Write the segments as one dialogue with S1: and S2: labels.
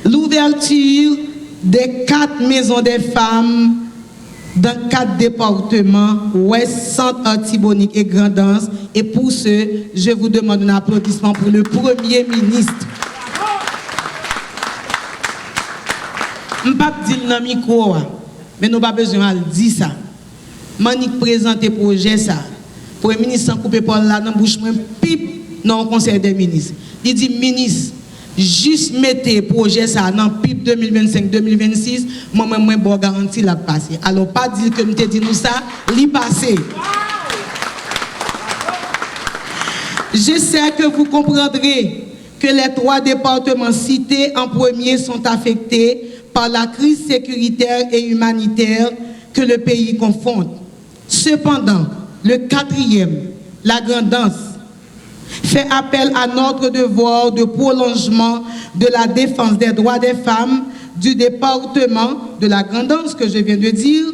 S1: l'ouverture des 4 maisons des femmes dans 4 départements, Ouest, Centre, Artibonite et Grand'Anse. Et pour ce, je vous demande un applaudissement pour le Premier ministre. Je ne vais pas dire dans le micro, mais nous n'avons pas besoin de dire ça. Manik présente le projet ça. Le Premier ministre s'en coupe par là dans la bouche, pip, dans le Conseil des ministres. Il dit, ministre, juste mettez le projet ça dans le PIP 2025-2026, moi, bon garantie la passer. Alors, pas dire que nous te dit nous ça, l'y passer. Je sais que vous comprendrez que les 3 départements cités en premier sont affectés par la crise sécuritaire et humanitaire que le pays confronte. Cependant, le 4e, la Grand'Anse, fait appel à notre devoir de prolongement de la défense des droits des femmes du département de la Grand'Anse que je viens de dire,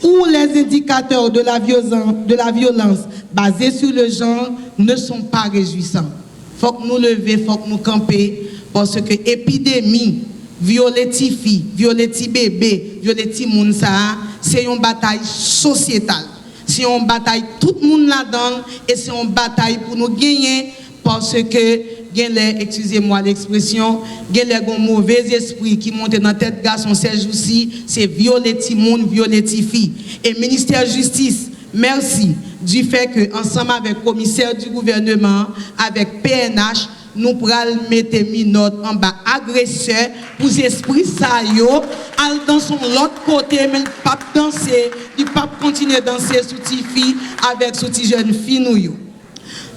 S1: où les indicateurs de la violence basés sur le genre ne sont pas réjouissants. Il faut que nous lever, il faut que nous camper, parce que l'épidémie, violer les filles, violer les bébés, violer les moun ça, c'est une bataille sociétale. C'est une bataille tout le monde là-dedans et c'est une bataille pour nous gagner parce que excusez-moi l'expression, il y a un mauvais esprit qui monte dans la tête garçon ces jours-ci, c'est violer les monde, violer les filles. Et le ministère de la Justice, merci du fait que ensemble avec le commissaire du gouvernement, avec PNH, nous pourrons mettre note en bas agresseur pour l'esprit ça yo al dans son l'autre côté mais le pape danser il pape continuer à danser sous tes filles avec sous tes jeunes filles nous yo.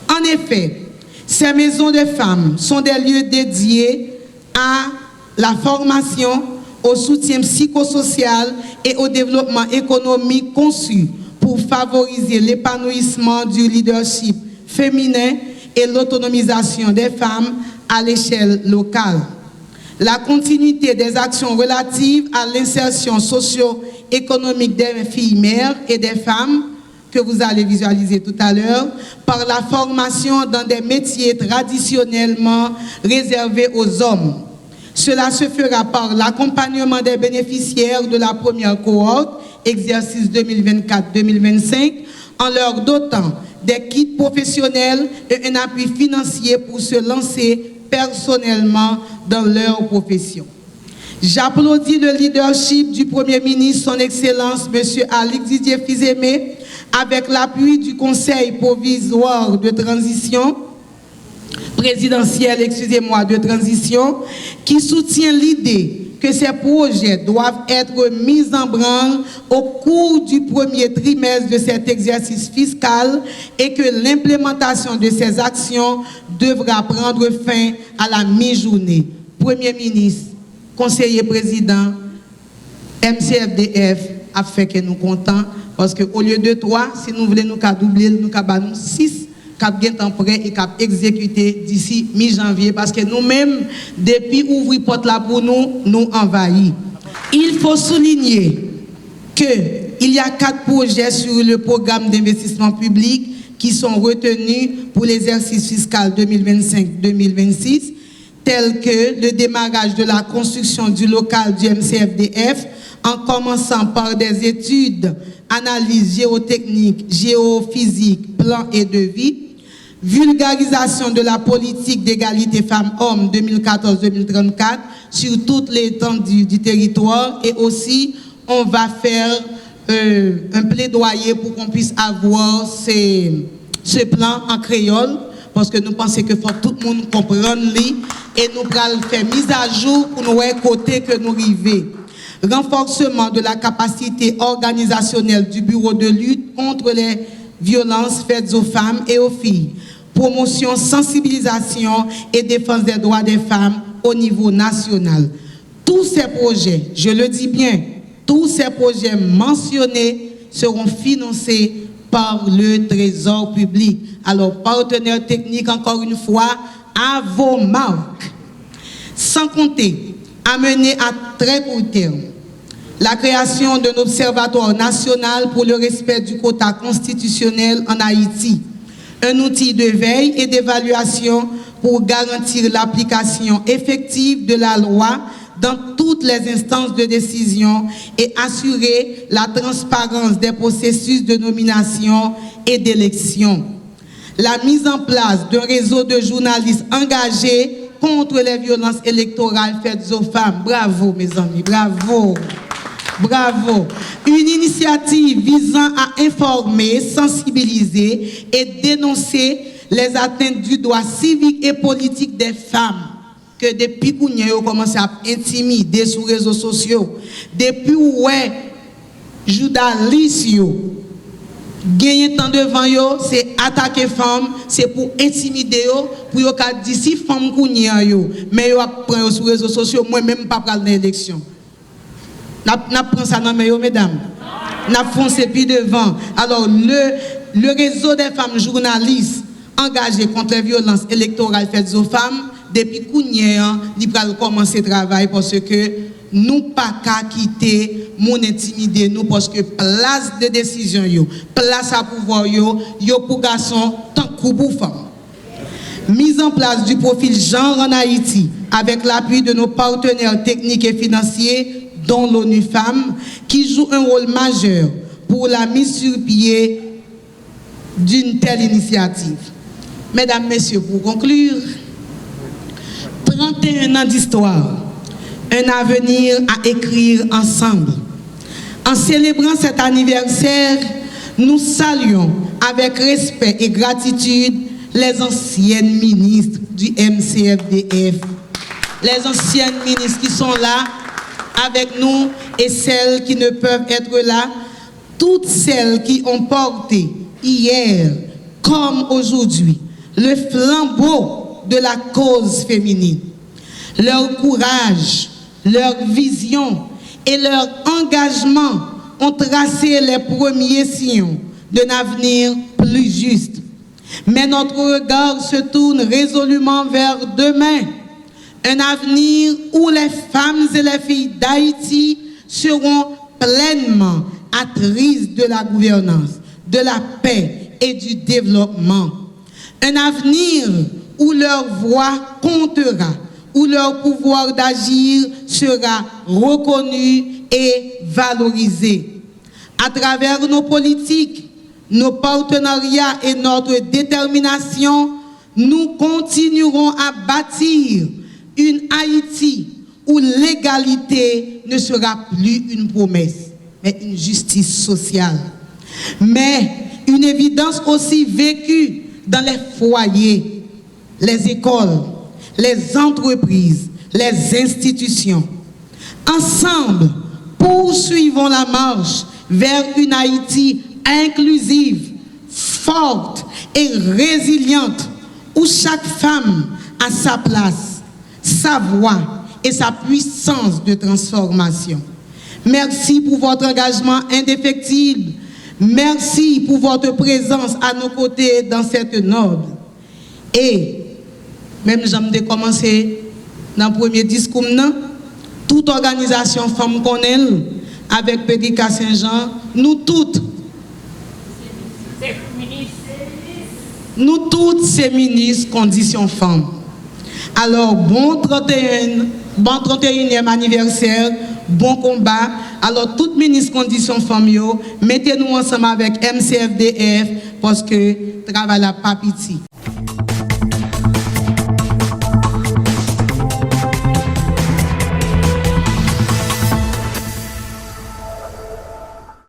S1: En effet, ces maisons de femmes sont des lieux dédiés à la formation, au soutien psychosocial et au développement économique conçus pour favoriser l'épanouissement du leadership féminin et l'autonomisation des femmes à l'échelle locale. La continuité des actions relatives à l'insertion socio-économique des filles mères et des femmes, que vous allez visualiser tout à l'heure, par la formation dans des métiers traditionnellement réservés aux hommes. Cela se fera par l'accompagnement des bénéficiaires de la première cohorte, exercice 2024-2025, en leur dotant des kits professionnels et un appui financier pour se lancer personnellement dans leur profession. J'applaudis le leadership du Premier ministre, son Excellence, M. Alix Didier Fils-Aimé, avec l'appui du Conseil provisoire de transition, présidentiel, de transition, qui soutient l'idée que ces projets doivent être mis en branle au cours du premier trimestre de cet exercice fiscal et que l'implémentation de ces actions devra prendre fin à la mi-journée. Premier ministre, conseiller président, MCFDF a fait que nous comptons parce qu'au lieu de 3, si nous voulons nous doubler, nous avons 6 cap bien temps prêt et cap exécuté d'ici mi-janvier parce que nous-mêmes, depuis ouvrir porte là pour nous, nous envahis. Il faut souligner qu'il y a 4 projets sur le programme d'investissement public qui sont retenus pour l'exercice fiscal 2025-2026, tels que le démarrage de la construction du local du MCFDF en commençant par des études, analyses géotechniques, géophysiques, plans et devis, vulgarisation de la politique d'égalité femmes-hommes 2014-2034 sur toute l'étendue du territoire et aussi on va faire un plaidoyer pour qu'on puisse avoir ce plan en créole parce que nous pensons que faut tout le monde comprendre et nous allons faire mise à jour pour nous côté que nous arrivons. Renforcement de la capacité organisationnelle du bureau de lutte contre les violences faites aux femmes et aux filles. Promotion, sensibilisation et défense des droits des femmes au niveau national. Tous ces projets, je le dis bien, tous ces projets mentionnés seront financés par le Trésor public. Alors, partenaires techniques, encore une fois, à vos marques. Sans compter, à mener à très court terme, la création d'un observatoire national pour le respect du quota constitutionnel en Haïti, un outil de veille et d'évaluation pour garantir l'application effective de la loi dans toutes les instances de décision et assurer la transparence des processus de nomination et d'élection. La mise en place d'un réseau de journalistes engagés contre les violences électorales faites aux femmes. Bravo mes amis, bravo. Bravo. Une initiative visant à informer, sensibiliser et dénoncer les atteintes du droit civique et politique des femmes que depuis qu'on a commencé à intimider sur les réseaux sociaux, depuis où journalistes gagner temps devant yo, c'est attaquer femmes, c'est pour intimider yo, pour yo ka dire si femme kounya yo, mais yo prend sur les réseaux sociaux, moi même pas pral dans l'élection. N'a prend ça dans mes mesdames. N'a foncé puis devant. Alors le réseau des femmes journalistes engagées contre les violences électorales faites aux femmes depuis kounya, il pral commencer travail parce que nous pas qu'à quitter mon intimider nous parce que place de décision yo, place à pouvoir yo pour garçon tant que pour femme. Mise en place du profil genre en Haïti avec l'appui de nos partenaires techniques et financiers dont l'ONU Femmes qui joue un rôle majeur pour la mise sur pied d'une telle initiative. Mesdames, Messieurs, pour conclure, 31 ans d'histoire, un avenir à écrire ensemble. En célébrant cet anniversaire, nous saluons avec respect et gratitude les anciennes ministres du MCFDF, les anciennes ministres qui sont là avec nous et celles qui ne peuvent être là, toutes celles qui ont porté hier comme aujourd'hui le flambeau de la cause féminine. Leur courage, leur vision et leur engagement ont tracé les premiers sillons d'un avenir plus juste. Mais notre regard se tourne résolument vers demain, un avenir où les femmes et les filles d'Haïti seront pleinement actrices de la gouvernance, de la paix et du développement. Un avenir où leur voix comptera, où leur pouvoir d'agir sera reconnu et valorisé. À travers nos politiques, nos partenariats et notre détermination, nous continuerons à bâtir une Haïti où l'égalité ne sera plus une promesse, mais une justice sociale. Mais une évidence aussi vécue dans les foyers, les écoles, les entreprises, les institutions. Ensemble, poursuivons la marche vers une Haïti inclusive, forte et résiliente, où chaque femme a sa place, sa voix et sa puissance de transformation. Merci pour votre engagement indéfectible. Merci pour votre présence à nos côtés dans cette noble. Et, même j'ai commencé dans le premier discours, toute organisation femme qu'on elle, avec Pédica Saint-Jean, nous toutes ces ministres conditions femmes. Alors, bon 31e anniversaire, bon combat. Alors, toutes ministres conditions femmes, mettez-nous ensemble avec MCFDF parce que travail la pas petit.